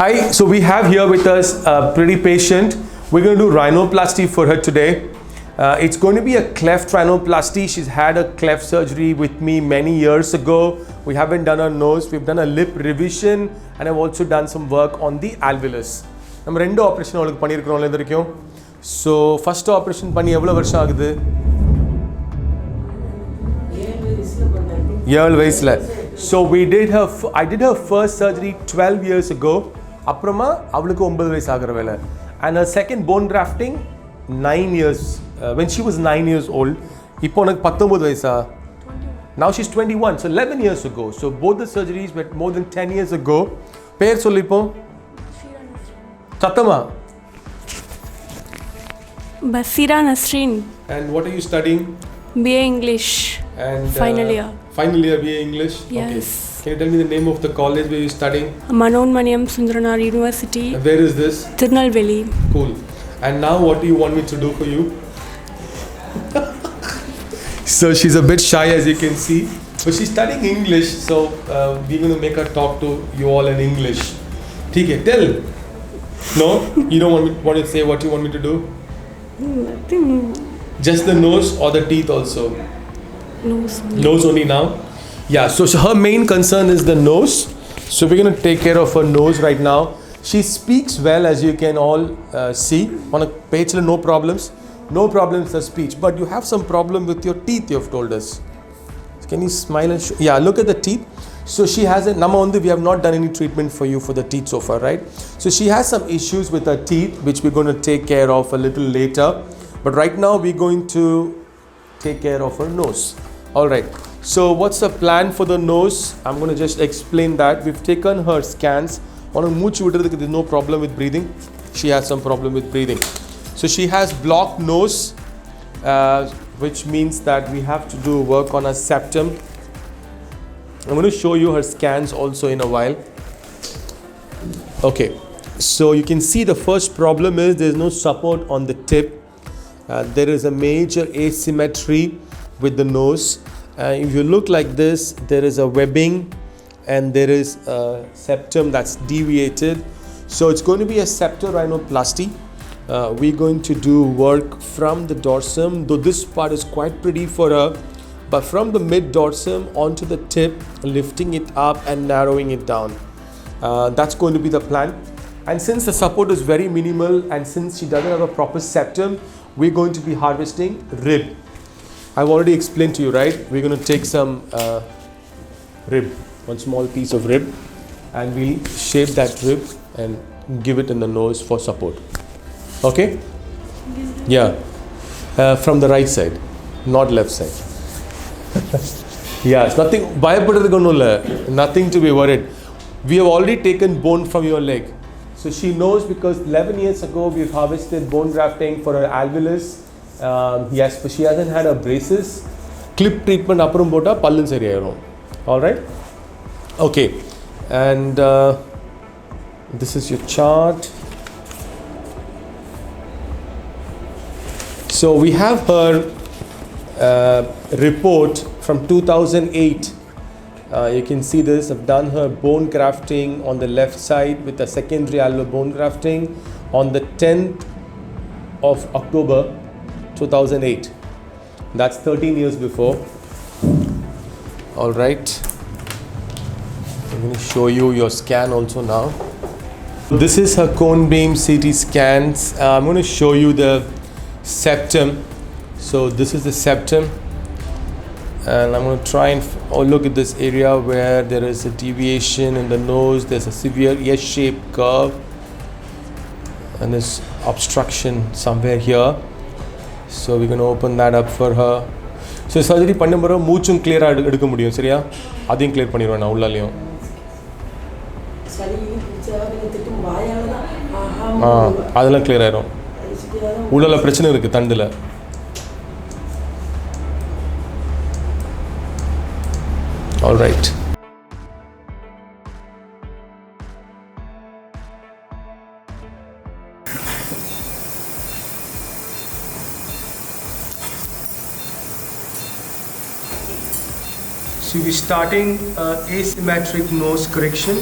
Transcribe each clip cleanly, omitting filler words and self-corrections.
Hi, so we have here with us a pretty patient. We're going to do rhinoplasty for her today. It's going to be a cleft rhinoplasty. She's had a cleft surgery with me many years ago. We haven't done her nose. We've done a lip revision and I've also done some work on the alveolus. நம்ம ரெண்டு operation அவளுக்கு பண்ணியிருக்கிறோம்ல இது வரைக்கும். So first operation பண்ணி எவ்வளவு வருஷம் ஆகுது? 7 வயசுல. So I did her first surgery 12 years ago. அப்புறமா அவளுக்கு 9 வயசு ஆகுற வேலை. And her second bone grafting 9 years when she was 9 years old. இப்போ எனக்கு 19 வயசா? Now she's 21, so 11 years ago. So both the surgeries were more than 10 years ago. பேர் சொல்லு இப்போ. சத்தமா. Basira Nasreen. And what are you studying? BA English. And final year. Final year BA English? Yes. Okay. Can you tell me the name of the college where you're studying? Manon Maniam Sundranar University. And where is this? Tirunelveli. Cool. And now what do you want me to do for you? So she's a bit shy as you can see. But she's studying English. So we're going to make her talk to you all in English. Okay, tell. No? You don't want to say what you want me to do? Nothing. Just the nose or the teeth also? Nose. Nose only now? Yeah, so her main concern is the nose. So we're going to take care of her nose right now. She speaks well, as you can all see. On a page, no problems. No problems with speech. But you have some problem with your teeth, you have told us. Can you smile and show? Yeah, look at the teeth. So she has a we have not done any treatment for you for the teeth so far, right? So she has some issues with her teeth, which we're going to take care of a little later. But right now we're going to take care of her nose. All right. So what's the plan for the nose? I'm going to just explain that. We've taken her scans. There's no problem with breathing. She has some problem with breathing. So she has blocked nose, which means that we have to do work on her septum. I'm going to show you her scans also in a while. Okay, so you can see the first problem is there's no support on the tip. There is a major asymmetry with the nose. If you look like this, there is a webbing and there is a septum that's deviated. So it's going to be a septal rhinoplasty. We're going to do work from the dorsum, though this part is quite pretty for her. But from the mid dorsum onto the tip, lifting it up and narrowing it down. That's going to be the plan. And since the support is very minimal and since she doesn't have a proper septum, we're going to be harvesting rib. I've already explained to you, right? We're going to take some rib, one small piece of rib, and we'll shape that rib and give it in the nose for support. Okay? Yeah. From the right side, not left side. Yeah, it's nothing. Nothing to be worried. We have already taken bone from your leg. So she knows because 11 years ago we've harvested bone grafting for her alveolus. Yes, but she hasn't had her braces. Clip treatment appuram pota pallun seriyayirum. All right? Okay. And this is your chart. So we have her report from 2008. You can see this. I've done her bone grafting on the left side with a secondary alveolar bone grafting on the 10th of October 2008. That's 13 years before. All right. I'm going to show you your scan also now. This is her cone beam CT scans. I'm going to show you the septum. So this is the septum. And I'm going to try and look at this area where there is a deviation in the nose. There's a severe S-shaped curve. And there's obstruction somewhere here. So we're going to open that up for her. So surgery பண்ணும்போது மூச்சும் clear எடுக்க முடியும் சரியா? அதையும் clear பண்ணிடுவேன் நான் உள்ளாலையும். அதெல்லாம் clear ஆயிடும். உள்ளால பிரச்சனை இருக்கு தண்டுல. All right. So we're starting asymmetric nose correction.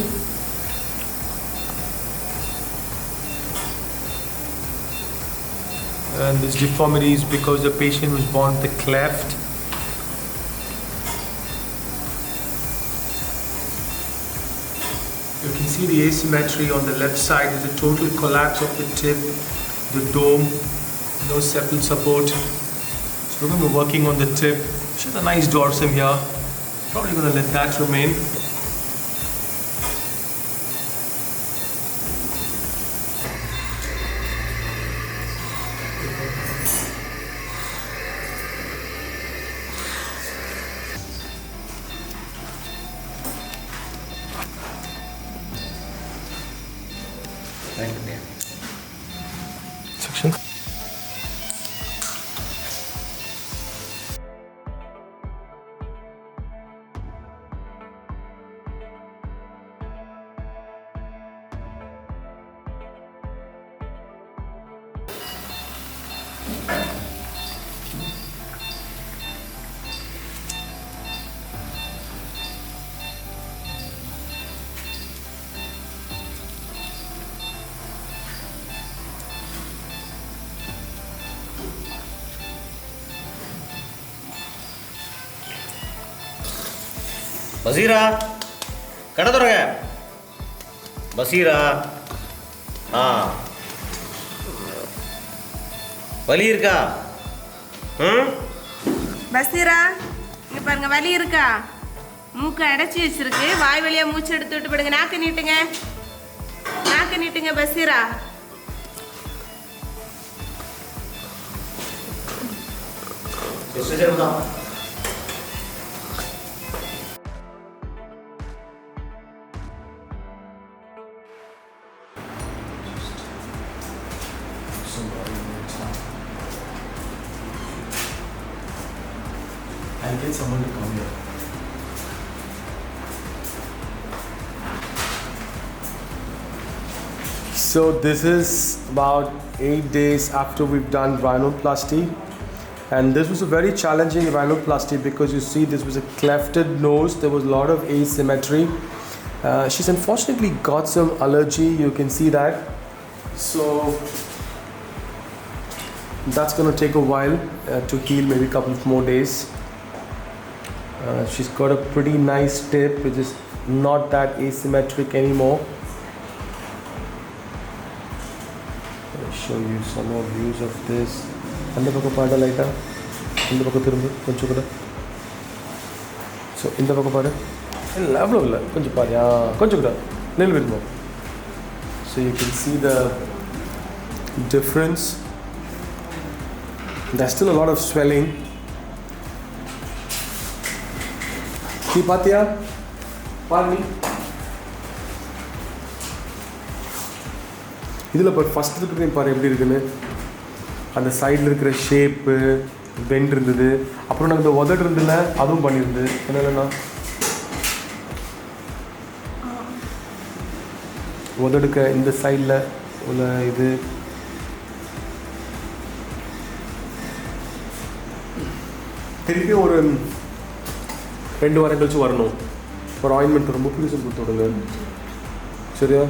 and this deformity is because the patient was born with a cleft. You can see the asymmetry on the left side. There's a total collapse of the tip, the dome, no septal support. So we're going to be working on the tip. She's a nice dorsum here. Probably going to let that remain. Section. பசீரா கடை தொடங்க பசீரா வலி இருக்கா பசீரா இங்க பாருங்க வலி இருக்கா மூக்கு அடைச்சி வச்சிருக்கு வாய் வழியா மூச்சு எடுத்து விட்டு போடுங்க நாக்கு நீட்டுங்க பசீரா I'll get someone to come here. So this is about 8 days after we've done rhinoplasty, and this was a very challenging rhinoplasty because you see this was a clefted nose. There was a lot of asymmetry. She's unfortunately got some allergy, you can see that. So that's going to take a while to heal, maybe a couple of more days. She's got a pretty nice tip, which is not that asymmetric anymore. I'll show you some more views of this. அந்த பக்கம் பாட லைட்டா இந்த பக்கம் திரும்ப கொஞ்சம் கூட so இந்த பக்கம் பாடு இல்லை அவ்வளோ இல்லை கொஞ்சம் பாரு கொஞ்சம் கூட நெல் விரும்பும் so you can see the difference. There's still a lot of swelling. நீ பாத்தியா பாரு நீ இதில் பாரு ஃபஸ்ட் இருக்கிறதையும் பாரு எப்படி இருக்குன்னு அந்த சைடில் இருக்கிற ஷேப்பு பெண்ட் இருந்தது அப்புறம் நாங்கள் இந்த உதடு இருந்ததில்ல அதுவும் பண்ணியிருந்து என்னென்னா உதடுக்க இந்த சைடில் உள்ள இது திருப்பி ஒரு 2 வாரம் கழிச்சு வரணும் ஒரு ஆயின்மெண்ட் ரொம்ப புதுசு கொடுத்து விடுங்க சரியா